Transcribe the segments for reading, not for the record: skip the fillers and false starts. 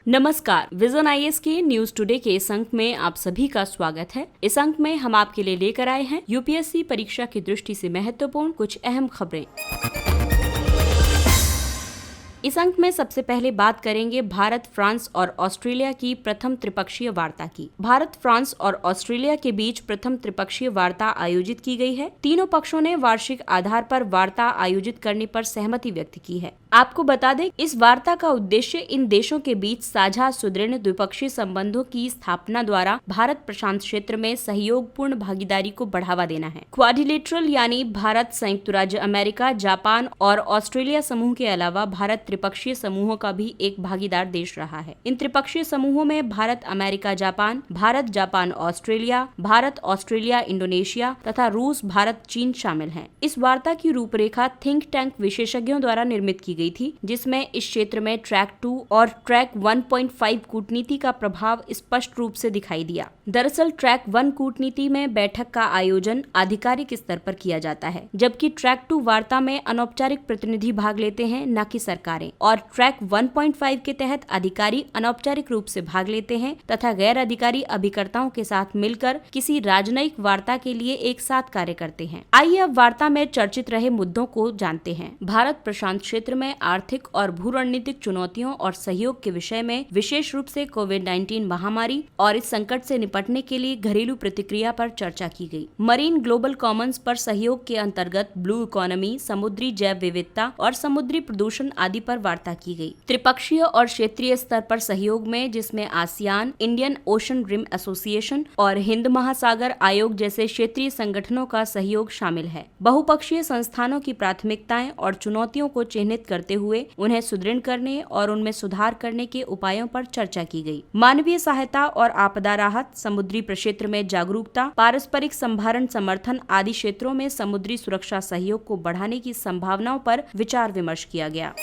नमस्कार, vision IAS के news today के इस अंक में आप सभी का स्वागत है। इस अंक में हम आपके लिए लेकर आए हैं यूपीएससी परीक्षा की दृष्टि से महत्वपूर्ण कुछ अहम खबरें। इस अंक में सबसे पहले बात करेंगे भारत, फ्रांस और ऑस्ट्रेलिया की प्रथम त्रिपक्षीय वार्ता की। भारत, फ्रांस और ऑस्ट्रेलिया के बीच प्रथम त्रिपक्षीय वार्ता आयोजित की गई है। तीनों पक्षों ने वार्षिक आधार पर वार्ता आयोजित करने पर सहमति व्यक्त की है। आपको बता दें, इस वार्ता का उद्देश्य इन देशों के बीच साझा सुदृढ़ द्विपक्षीय संबंधों की स्थापना द्वारा भारत प्रशांत क्षेत्र में सहयोगपूर्ण भागीदारी को बढ़ावा देना है। क्वाड्रिलेटरल यानी भारत, संयुक्त राज्य अमेरिका, जापान और ऑस्ट्रेलिया समूह के अलावा भारत त्रिपक्षीय समूहों का भी एक भागीदार देश रहा है। इन त्रिपक्षीय समूहों में Bharat, America, Japan, Bharat, Japan, Australia, Bharat, Australia, Indonesia तथा रूस, भारत, चीन शामिल हैं। इस वार्ता की रूपरेखा थिंक टैंक विशेषज्ञों द्वारा निर्मित की गई थी, जिसमें इस क्षेत्र में ट्रैक 2 और ट्रैक 1.5 कूटनीति का प्रभाव स्पष्ट रूप से दिखाई दिया। दरअसल ट्रैक 1 कूटनीति में बैठक का आयोजन आधिकारिक स्तर पर किया जाता है, जबकि ट्रैक 2 वार्ता में अनौपचारिक प्रतिनिधि भाग लेते हैं, न कि सरकारें। और ट्रैक 1.5 के तहत अधिकारी अनौपचारिक रूप से भाग लेते हैं तथा गैर अधिकारी अभिकर्ताओं के साथ मिलकर किसी राजनयिक वार्ता के लिए एक साथ कार्य करते हैं। आइए अब वार्ता में चर्चित रहे मुद्दों को जानते हैं। भारत प्रशांत क्षेत्र में आर्थिक और भू रणनीतिक चुनौतियों और सहयोग के विषय में विशेष रूप से कोविड-19 महामारी और इस संकट से निपटने के लिए घरेलू प्रतिक्रिया पर चर्चा की गई। मरीन ग्लोबल कॉमन्स पर सहयोग के अंतर्गत ब्लू इकोनॉमी, समुद्री जैव विविधता और समुद्री प्रदूषण आदि पर वार्ता की गई। त्रिपक्षीय और क्षेत्रीय स्तर पर सहयोग में, जिसमें ASEAN, Indian Ocean Rim Association और हिंद महासागर आयोग जैसे क्षेत्रीय संगठनों का सहयोग शामिल है। बहुपक्षीय संस्थानों की प्राथमिकताएं और चुनौतियों को चिन्हित करते हुए उन्हें सुदृढ़ करने और उनमें सुधार करने के उपायों पर चर्चा की गई। मानवीय सहायता और आपदा राहत, समुद्री प्रक्षेत्र में जागरूकता, पारस्परिक संभारण समर्थन आदि क्षेत्रों में समुद्री सुरक्षा सहयोग को बढ़ाने की संभावनाओं पर विचार विमर्श किया गया।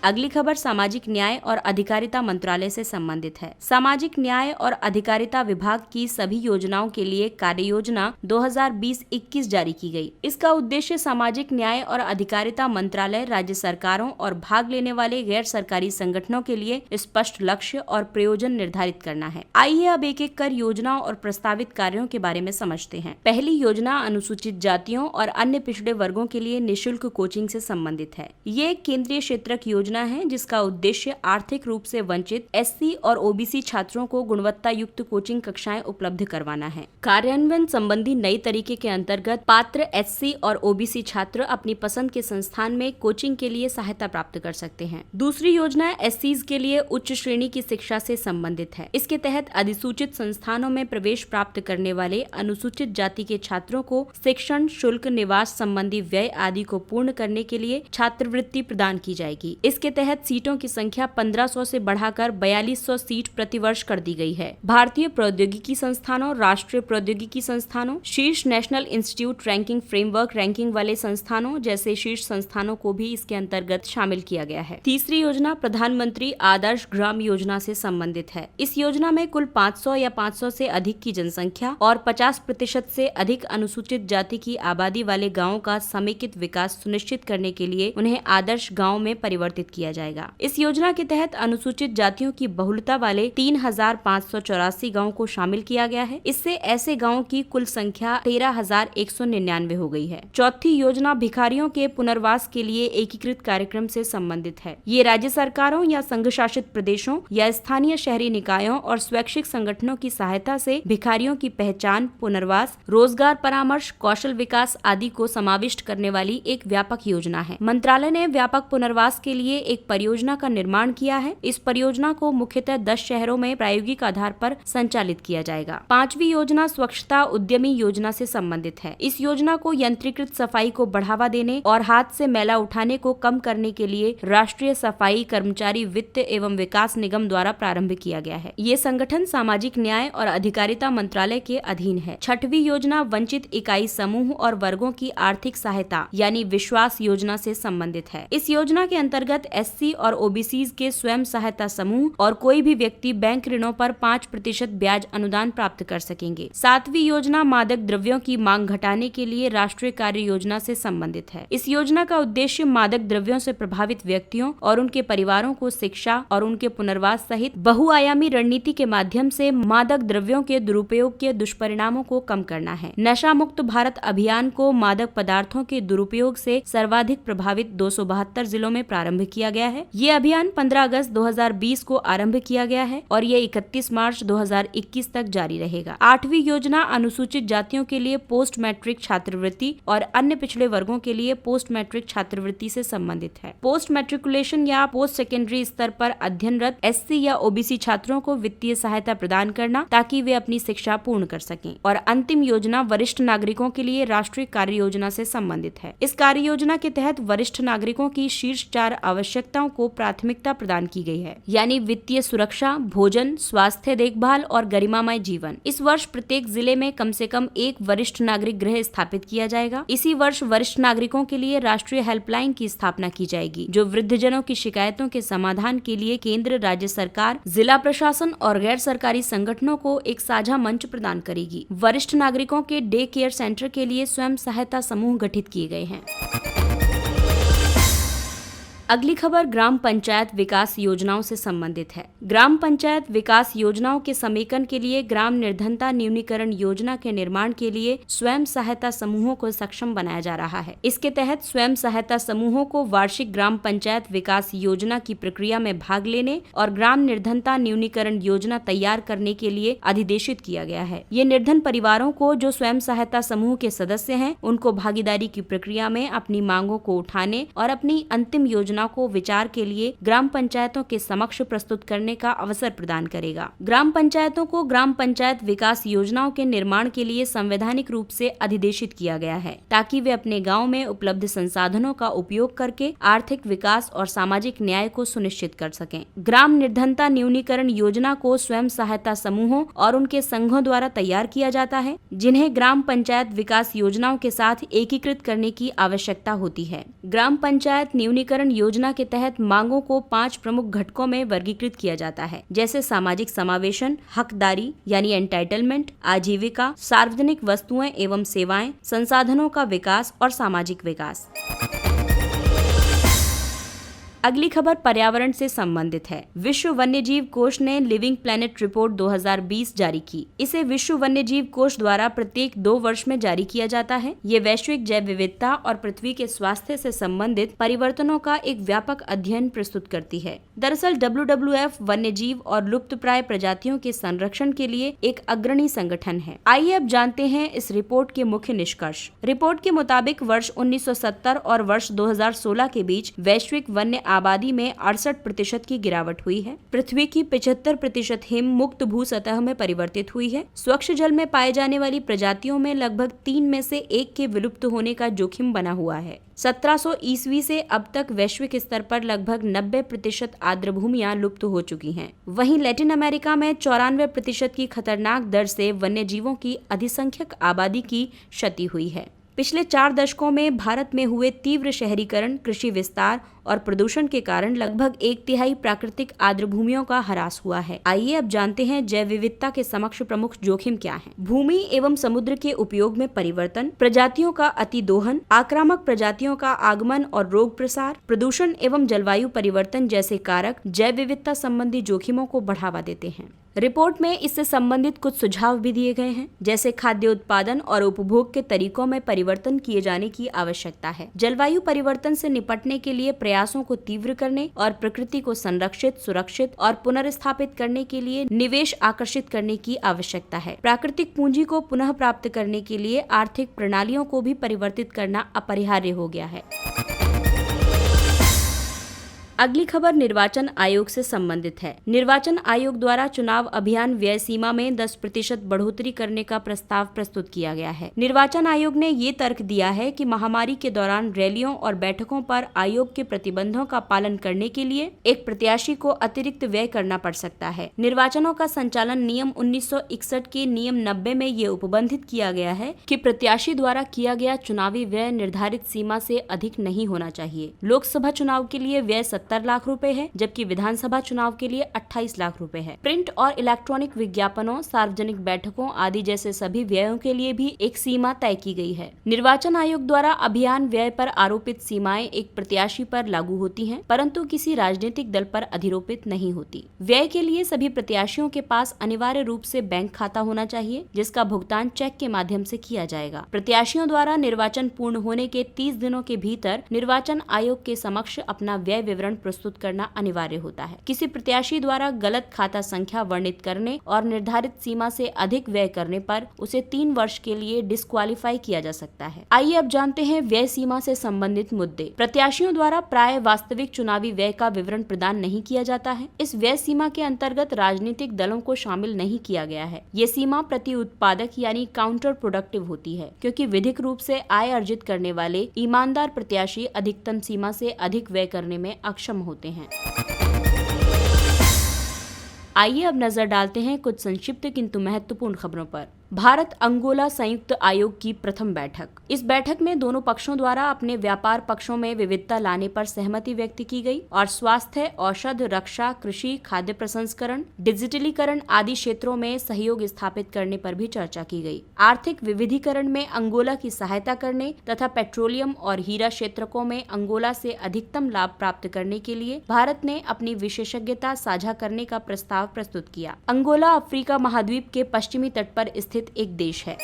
अगली खबर सामाजिक न्याय और अधिकारिता मंत्रालय से संबंधित है। सामाजिक न्याय और अधिकारिता विभाग की सभी योजनाओं के लिए कार्य योजना 2020-21 जारी की गई। इसका उद्देश्य सामाजिक न्याय और अधिकारिता मंत्रालय राज्य सरकारों और भाग लेने वाले गैर सरकारी संगठनों के लिए स्पष्ट लक्ष्य और प्रयोजन निर्धारित करना है। आइए अब एक एक कर योजनाओं और प्रस्तावित कार्यों के बारे में समझते हैं। पहली योजना अनुसूचित जातियों और अन्य पिछड़े वर्गों के लिए निःशुल्क कोचिंग से संबंधित है। ये एक केंद्रीय क्षेत्रक योजना है, जिसका उद्देश्य आर्थिक रूप से वंचित एससी और ओबीसी छात्रों को गुणवत्ता युक्त कोचिंग कक्षाएं उपलब्ध करवाना है। कार्यान्वयन संबंधी नई तरीके के अंतर्गत पात्र एससी और ओबीसी छात्र अपनी पसंद के संस्थान में कोचिंग के लिए सहायता प्राप्त कर सकते हैं। दूसरी योजना एससीज के लिए उच्च श्रेणी की शिक्षा से संबंधित है। इसके तहत अधिसूचित संस्थानों में प्रवेश प्राप्त करने वाले अनुसूचित जाति के छात्रों को शिक्षण शुल्क, निवास संबंधी व्यय आदि को पूर्ण करने के लिए छात्रवृत्ति प्रदान की जाएगी। इसके तहत सीटों की संख्या 1500 से बढ़ाकर 4200 सीट प्रतिवर्ष कर दी गई है। भारतीय प्रौद्योगिकी संस्थानों, राष्ट्रीय प्रौद्योगिकी संस्थानों, शीर्ष national institute ranking framework ranking वाले संस्थानों जैसे शीर्ष संस्थानों को भी इसके अंतर्गत शामिल किया गया है। तीसरी योजना प्रधानमंत्री आदर्श ग्राम योजना से संबंधित है। इस योजना में कुल 500 या 500 से अधिक की जनसंख्या और 50% से अधिक अनुसूचित जाति की आबादी वाले गाँवों का समेकित विकास सुनिश्चित करने के लिए उन्हें आदर्श गाँव में परिवर्तित किया जाएगा। इस योजना के तहत अनुसूचित जातियों की बहुलता वाले 3584 गाँव को शामिल किया गया है। इससे ऐसे गाँवों की कुल संख्या 13,199 हो गई है। चौथी योजना भिखारियों के पुनर्वास के लिए एकीकृत कार्यक्रम से संबंधित है। ये राज्य सरकारों या संघ शासित प्रदेशों या स्थानीय शहरी निकायों और स्वैच्छिक संगठनों की सहायता से भिखारियों की पहचान, पुनर्वास, रोजगार परामर्श, कौशल विकास आदि को समाविष्ट करने वाली एक व्यापक योजना है। मंत्रालय ने व्यापक पुनर्वास के लिए एक परियोजना का निर्माण किया है। इस परियोजना को मुख्यतः 10 शहरों में प्रायोगिक आधार पर संचालित किया जाएगा। पांचवी योजना स्वच्छता उद्यमी योजना से संबंधित है। इस योजना को यंत्रीकृत सफाई को बढ़ावा देने और हाथ से मैला उठाने को कम करने के लिए राष्ट्रीय सफाई कर्मचारी वित्त एवं विकास निगम द्वारा प्रारंभ किया गया है। ये संगठन सामाजिक न्याय और अधिकारिता मंत्रालय के अधीन है। छठवीं योजना वंचित इकाई समूह और वर्गों की आर्थिक सहायता यानी विश्वास योजना से संबंधित है। इस योजना के अंतर्गत तहत SC और OBC के स्वयं सहायता समूह और कोई भी व्यक्ति बैंक ऋणों पर 5% ब्याज अनुदान प्राप्त कर सकेंगे। 7वीं योजना मादक द्रव्यों की मांग घटाने के लिए राष्ट्रीय कार्य योजना से संबंधित है। इस योजना का उद्देश्य मादक द्रव्यों से प्रभावित व्यक्तियों और उनके परिवारों को शिक्षा और उनके पुनर्वास सहित बहुआयामी रणनीति के माध्यम से मादक द्रव्यों के दुरुपयोग के दुष्परिणामों को कम करना है। नशा मुक्त भारत अभियान को मादक पदार्थों के दुरुपयोग से सर्वाधिक प्रभावित 272 जिलों में प्रारंभ किया गया है। ये अभियान 15 अगस्त 2020 को आरंभ किया गया है और ये 31 मार्च 2021 तक जारी रहेगा। 8वीं योजना अनुसूचित जातियों के लिए पोस्ट मैट्रिक छात्रवृत्ति और अन्य पिछड़े वर्गों के लिए पोस्ट मैट्रिक छात्रवृत्ति से संबंधित है। पोस्ट मैट्रिकुलेशन या पोस्ट सेकेंडरी स्तर पर अध्ययनरत SC या OBC छात्रों को वित्तीय सहायता प्रदान करना ताकि वे अपनी शिक्षा पूर्ण कर सकें। और अंतिम योजना वरिष्ठ नागरिकों के लिए राष्ट्रीय कार्य योजना से संबंधित है। इस कार्य योजना के तहत वरिष्ठ नागरिकों की शीर्ष 4 आवश्यकताओं को प्राथमिकता प्रदान की गई है, यानी वित्तीय सुरक्षा, भोजन, स्वास्थ्य देखभाल और गरिमामय जीवन। इस वर्ष प्रत्येक जिले में कम से कम एक वरिष्ठ नागरिक गृह स्थापित किया जाएगा। इसी वर्ष वरिष्ठ नागरिकों के लिए राष्ट्रीय हेल्पलाइन की स्थापना की जाएगी, जो वृद्धजनों की शिकायतों के समाधान के लिए केंद्र, राज्य सरकार, जिला प्रशासन और गैर सरकारी संगठनों को एक साझा मंच प्रदान करेगी। वरिष्ठ नागरिकों के डे केयर सेंटर के लिए स्वयं सहायता समूह गठित किए गए हैं। अगली खबर ग्राम पंचायत विकास योजनाओं से संबंधित है। ग्राम पंचायत विकास योजनाओं के समेकन के लिए ग्राम निर्धनता न्यूनीकरण योजना के निर्माण के लिए स्वयं सहायता समूहों को सक्षम बनाया जा रहा है। इसके तहत स्वयं सहायता समूहों को वार्षिक ग्राम पंचायत विकास योजना की प्रक्रिया में भाग लेने और ग्राम निर्धनता न्यूनीकरण योजना तैयार करने के लिए अधिदेशित किया गया है। ये निर्धन परिवारों को जो स्वयं सहायता समूह के सदस्य हैं, उनको भागीदारी की प्रक्रिया में अपनी मांगों को उठाने और अपनी अंतिम योजना को विचार के लिए ग्राम पंचायतों के समक्ष प्रस्तुत करने का अवसर प्रदान करेगा। ग्राम पंचायतों को ग्राम पंचायत विकास योजनाओं के निर्माण के लिए संवैधानिक रूप से अधिदेशित किया गया है, ताकि वे अपने गांव में उपलब्ध संसाधनों का उपयोग करके आर्थिक विकास और सामाजिक न्याय को सुनिश्चित कर सकें। ग्राम निर्धनता न्यूनीकरण योजना को स्वयं सहायता समूहों और उनके संघों द्वारा तैयार किया जाता है, जिन्हें ग्राम पंचायत विकास योजनाओं के साथ एकीकृत करने की आवश्यकता होती है। ग्राम पंचायत न्यूनीकरण योजना के तहत मांगों को 5 प्रमुख घटकों में वर्गीकृत किया जाता है, जैसे सामाजिक समावेशन, हकदारी यानी एंटाइटलमेंट, आजीविका, सार्वजनिक वस्तुएं एवं सेवाएं, संसाधनों का विकास और सामाजिक विकास। अगली खबर पर्यावरण से संबंधित है। विश्व वन्यजीव कोष ने लिविंग प्लेनेट रिपोर्ट 2020 जारी की। इसे विश्व वन्यजीव कोष द्वारा प्रत्येक 2 वर्ष में जारी किया जाता है। ये वैश्विक जैव विविधता और पृथ्वी के स्वास्थ्य से संबंधित परिवर्तनों का एक व्यापक अध्ययन प्रस्तुत करती है। दरअसल WWF वन्यजीव और लुप्तप्राय प्रजातियों के संरक्षण के लिए एक अग्रणी संगठन है। आइए अब जानते हैं इस रिपोर्ट के मुख्य निष्कर्ष। रिपोर्ट के मुताबिक वर्ष 1970 और वर्ष 2016 के बीच वैश्विक वन्य आबादी में 68% की गिरावट हुई है। पृथ्वी की 75% हिम मुक्त भू सतह में परिवर्तित हुई है। स्वच्छ जल में पाए जाने वाली प्रजातियों में लगभग 3 में से 1 के विलुप्त होने का जोखिम बना हुआ है। 1700 ईस्वी से अब तक वैश्विक स्तर पर लगभग 90% आर्द्र भूमियां लुप्त हो चुकी हैं। वहीं लैटिन अमेरिका में 94% की खतरनाक दर से वन्यजीवों की अधिसंख्यक आबादी की क्षति हुई है। पिछले 4 दशकों में भारत में हुए तीव्र शहरीकरण, कृषि विस्तार और प्रदूषण के कारण लगभग 1/3 प्राकृतिक आर्द्र भूमियों का ह्रास हुआ है। आइए अब जानते हैं जैव विविधता के समक्ष प्रमुख जोखिम क्या हैं। भूमि एवं समुद्र के उपयोग में परिवर्तन, प्रजातियों का अतिदोहन, आक्रामक प्रजातियों का आगमन और रोग प्रसार, प्रदूषण एवं जलवायु परिवर्तन जैसे कारक जैव विविधता संबंधी जोखिमों को बढ़ावा देते हैं। रिपोर्ट में इससे संबंधित कुछ सुझाव भी दिए गए हैं, जैसे खाद्य उत्पादन और उपभोग के तरीकों में परिवर्तन किए जाने की आवश्यकता है। जलवायु परिवर्तन से निपटने के लिए प्रयासों को तीव्र करने और प्रकृति को संरक्षित, सुरक्षित और पुनर्स्थापित करने के लिए निवेश आकर्षित करने की आवश्यकता है। प्राकृतिक पूंजी को पुनः प्राप्त करने के लिए आर्थिक प्रणालियों को भी परिवर्तित करना अपरिहार्य हो गया है। अगली खबर निर्वाचन आयोग से संबंधित है। निर्वाचन आयोग द्वारा चुनाव अभियान व्यय सीमा में 10% बढ़ोतरी करने का प्रस्ताव प्रस्तुत किया गया है। निर्वाचन आयोग ने ये तर्क दिया है कि महामारी के दौरान रैलियों और बैठकों पर आयोग के प्रतिबंधों का पालन करने के लिए एक प्रत्याशी को अतिरिक्त व्यय करना पड़ सकता है। निर्वाचनों का संचालन नियम 1961 के नियम 90 में ये उपबंधित किया गया है कि प्रत्याशी द्वारा किया गया चुनावी व्यय निर्धारित सीमा से अधिक नहीं होना चाहिए। लोकसभा चुनाव के लिए व्यय 70 लाख रुपए है, जबकि विधानसभा चुनाव के लिए 28 लाख रुपए है। प्रिंट और इलेक्ट्रॉनिक विज्ञापनों, सार्वजनिक बैठकों आदि जैसे सभी व्ययों के लिए भी एक सीमा तय की गई है। निर्वाचन आयोग द्वारा अभियान व्यय पर आरोपित सीमाएं एक प्रत्याशी पर लागू होती हैं, परंतु किसी राजनीतिक दल पर अधिरोपित नहीं होती। व्यय के लिए सभी प्रत्याशियों के पास अनिवार्य रूप से बैंक खाता होना चाहिए, जिसका भुगतान चेक के माध्यम से किया जाएगा। प्रत्याशियों द्वारा निर्वाचन पूर्ण होने के 30 दिनों के भीतर निर्वाचन आयोग के समक्ष अपना व्यय विवरण प्रस्तुत करना अनिवार्य होता है। किसी प्रत्याशी द्वारा गलत खाता संख्या वर्णित करने और निर्धारित सीमा से अधिक व्यय करने पर उसे 3 वर्ष के लिए डिस्क्वालीफाई किया जा सकता है। आइए अब जानते हैं व्यय सीमा से संबंधित मुद्दे। प्रत्याशियों द्वारा प्राय वास्तविक चुनावी व्यय का विवरण प्रदान नहीं किया जाता है। इस व्यय सीमा के अंतर्गत राजनीतिक दलों को शामिल नहीं किया गया है। ये सीमा प्रति उत्पादक यानी काउंटर प्रोडक्टिव होती है, क्योंकि विधिक रूप से आय अर्जित करने वाले ईमानदार प्रत्याशी अधिकतम सीमा से अधिक व्यय करने में अक्षम होते हैं। आइए अब नजर डालते हैं कुछ संक्षिप्त किंतु महत्वपूर्ण खबरों पर। भारत अंगोला संयुक्त आयोग की प्रथम बैठक। इस बैठक में दोनों पक्षों द्वारा अपने व्यापार पक्षों में विविधता लाने पर सहमति व्यक्त की गई और स्वास्थ्य, औषध, रक्षा, कृषि, खाद्य प्रसंस्करण, डिजिटलीकरण आदि क्षेत्रों में सहयोग स्थापित करने पर भी चर्चा की गई। आर्थिक विविधीकरण में अंगोला की सहायता करने तथा पेट्रोलियम और हीरा क्षेत्रकों में अंगोला से अधिकतम लाभ प्राप्त करने के लिए भारत ने अपनी विशेषज्ञता साझा करने का प्रस्ताव प्रस्तुत किया। अंगोला अफ्रीका महाद्वीप के पश्चिमी तट पर स्थित एक देश है।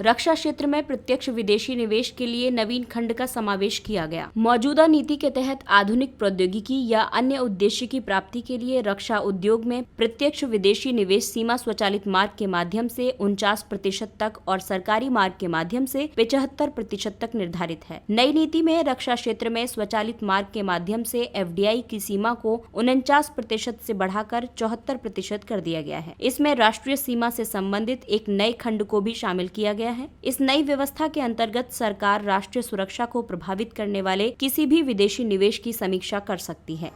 रक्षा क्षेत्र में प्रत्यक्ष विदेशी निवेश के लिए नवीन खंड का समावेश किया गया। मौजूदा नीति के तहत आधुनिक प्रौद्योगिकी या अन्य उद्देश्य की प्राप्ति के लिए रक्षा उद्योग में प्रत्यक्ष विदेशी निवेश सीमा स्वचालित मार्ग के माध्यम से 49% तक और सरकारी मार्ग के माध्यम से 75% तक निर्धारित है। नई नीति में रक्षा क्षेत्र में स्वचालित मार्ग के माध्यम से FDI की सीमा को 49% से बढ़ाकर 74% कर दिया गया है। इसमें राष्ट्रीय सीमा से संबंधित एक नए खंड को भी शामिल किया गया है। इस नई व्यवस्था के अंतर्गत सरकार राष्ट्रीय सुरक्षा को प्रभावित करने वाले किसी भी विदेशी निवेश की समीक्षा कर सकती है।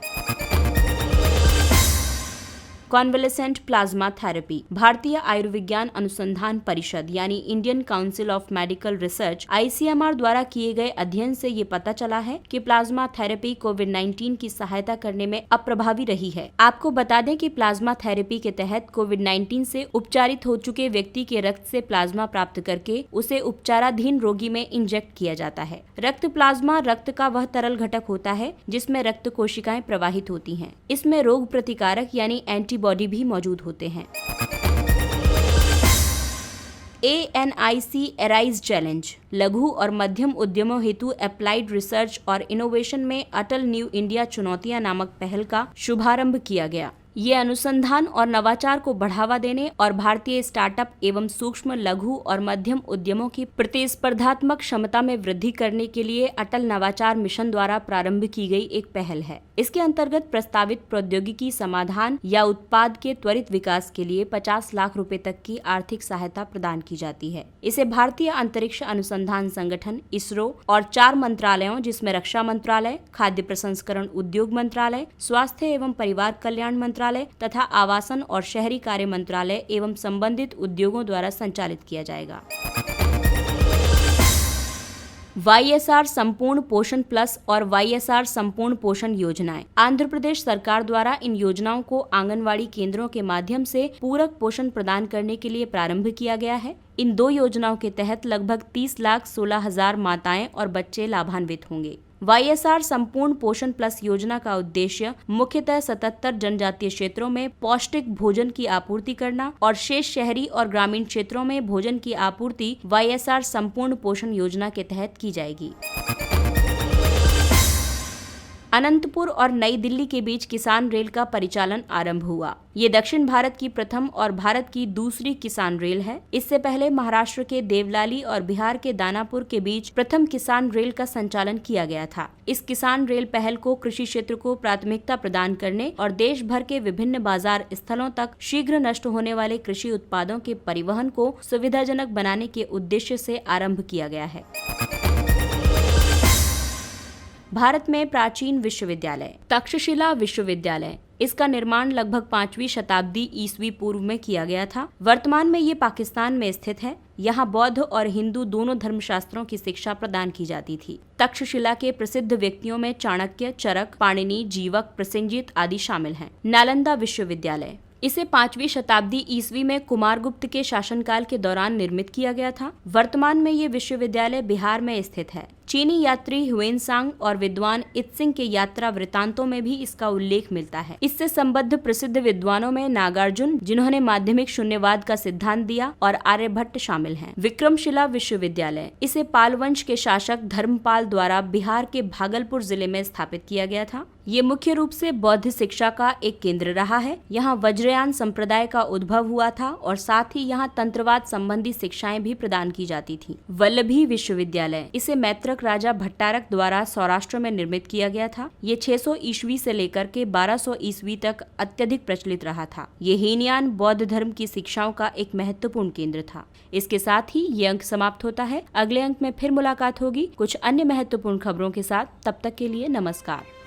Convalescent plasma therapy. Bharatiya Ayurvigyan अनुसंधान परिषद यानी Indian council of medical research ICMR द्वारा किए गए अध्ययन से ये पता चला है कि प्लाज्मा थेरेपी कोविड-19 की सहायता करने में अप्रभावी रही है। आपको बता दें कि प्लाज्मा थेरेपी के तहत कोविड-19 से उपचारित हो चुके व्यक्ति के रक्त से प्लाज्मा प्राप्त करके उसे उपचाराधीन रोगी में इंजेक्ट किया जाता है। रक्त प्लाज्मा रक्त का वह तरल घटक होता है जिसमें रक्त कोशिकाएं प्रवाहित होती हैं। इसमें रोग प्रतिकारक यानी एंटीबॉडी भी मौजूद होते हैं। ANIC arise challenge. लघु और मध्यम उद्यमों हेतु अप्लाइड रिसर्च और इनोवेशन में अटल न्यू इंडिया चुनौतियां नामक पहल का शुभारंभ किया गया। ये अनुसंधान और नवाचार को बढ़ावा देने और भारतीय स्टार्टअप एवं सूक्ष्म, लघु और मध्यम उद्यमों की प्रतिस्पर्धात्मक क्षमता में वृद्धि करने के लिए अटल नवाचार मिशन द्वारा प्रारंभ की गई एक पहल है। इसके अंतर्गत प्रस्तावित प्रौद्योगिकी समाधान या उत्पाद के त्वरित विकास के लिए 50 लाख रुपए तक की आर्थिक सहायता प्रदान की जाती है। इसे भारतीय अंतरिक्ष अनुसंधान संगठन ISRO और 4 मंत्रालयों जिसमें रक्षा मंत्रालय, खाद्य प्रसंस्करण उद्योग मंत्रालय, स्वास्थ्य एवं परिवार कल्याण मंत्रालय तथा आवासन और शहरी कार्य मंत्रालय एवं संबंधित उद्योगों द्वारा संचालित किया जाएगा। YSR संपूर्ण पोषण प्लस और YSR संपूर्ण पोषण योजनाएं। आंध्र प्रदेश सरकार द्वारा इन योजनाओं को आंगनवाड़ी केंद्रों के माध्यम से पूरक पोषण प्रदान करने के लिए प्रारंभ किया गया है। इन 2 योजनाओं के तहत लगभग 30,16,000 माताएं और बच्चे लाभान्वित होंगे। YSR संपूर्ण पोषण प्लस योजना का उद्देश्य मुख्यतः 77 जनजातीय क्षेत्रों में पौष्टिक भोजन की आपूर्ति करना और शेष शहरी और ग्रामीण क्षेत्रों में भोजन की आपूर्ति YSR संपूर्ण पोषण योजना के तहत की जाएगी। अनंतपुर और नई दिल्ली के बीच किसान रेल का परिचालन आरंभ हुआ। ये दक्षिण भारत की प्रथम और भारत की दूसरी किसान रेल है। इससे पहले महाराष्ट्र के देवलाली और बिहार के दानापुर के बीच प्रथम किसान रेल का संचालन किया गया था। इस किसान रेल पहल को कृषि क्षेत्र को प्राथमिकता प्रदान करने और देश भर के विभिन्न बाजार स्थलों तक शीघ्र नष्ट होने वाले कृषि उत्पादों के परिवहन को सुविधाजनक बनाने के उद्देश्य से आरंभ किया गया है। भारत में प्राचीन विश्वविद्यालय। तक्षशिला विश्वविद्यालय। इसका निर्माण लगभग 5वीं शताब्दी ईस्वी पूर्व में किया गया था। वर्तमान में ये पाकिस्तान में स्थित है। यहाँ बौद्ध और हिंदू दोनों धर्मशास्त्रों की शिक्षा प्रदान की जाती थी। तक्षशिला के प्रसिद्ध व्यक्तियों में चाणक्य, चरक, पाणिनि, जीवक, प्रसेनजीत आदि शामिल हैं। नालंदा विश्वविद्यालय, इसे 5वीं शताब्दी ईस्वी में कुमारगुप्त के शासनकाल के दौरान निर्मित किया गया था। वर्तमान में ये विश्वविद्यालय बिहार में स्थित है। चीनी यात्री ह्वेनसांग और विद्वान इत्सिंग के यात्रा वृत्तांतों में भी इसका उल्लेख मिलता है। इससे संबद्ध प्रसिद्ध विद्वानों में नागार्जुन, जिन्होंने माध्यमिक शून्यवाद का सिद्धांत दिया, और आर्यभट्ट शामिल हैं। विक्रमशिला विश्वविद्यालय, इसे पाल वंश के शासक धर्मपाल द्वारा बिहार के भागलपुर जिले में स्थापित किया गया था। ये मुख्य रूप से बौद्ध शिक्षा का एक केंद्र रहा है। यहाँ वज्रयान संप्रदाय का उद्भव हुआ था और साथ ही यहाँ तंत्रवाद संबंधी शिक्षाएं भी प्रदान की जाती थी। वल्लभी विश्वविद्यालय, इसे मैत्रक राजा भट्टारक द्वारा सौराष्ट्र में निर्मित किया गया था। ये 600 ईस्वी से लेकर के 1200 ईस्वी तक अत्यधिक प्रचलित रहा था। ये हीनयान बौद्ध धर्म की शिक्षाओं का एक महत्वपूर्ण केंद्र था। इसके साथ ही ये अंक समाप्त होता है। अगले अंक में फिर मुलाकात होगी कुछ अन्य महत्वपूर्ण खबरों के साथ। तब तक के लिए नमस्कार।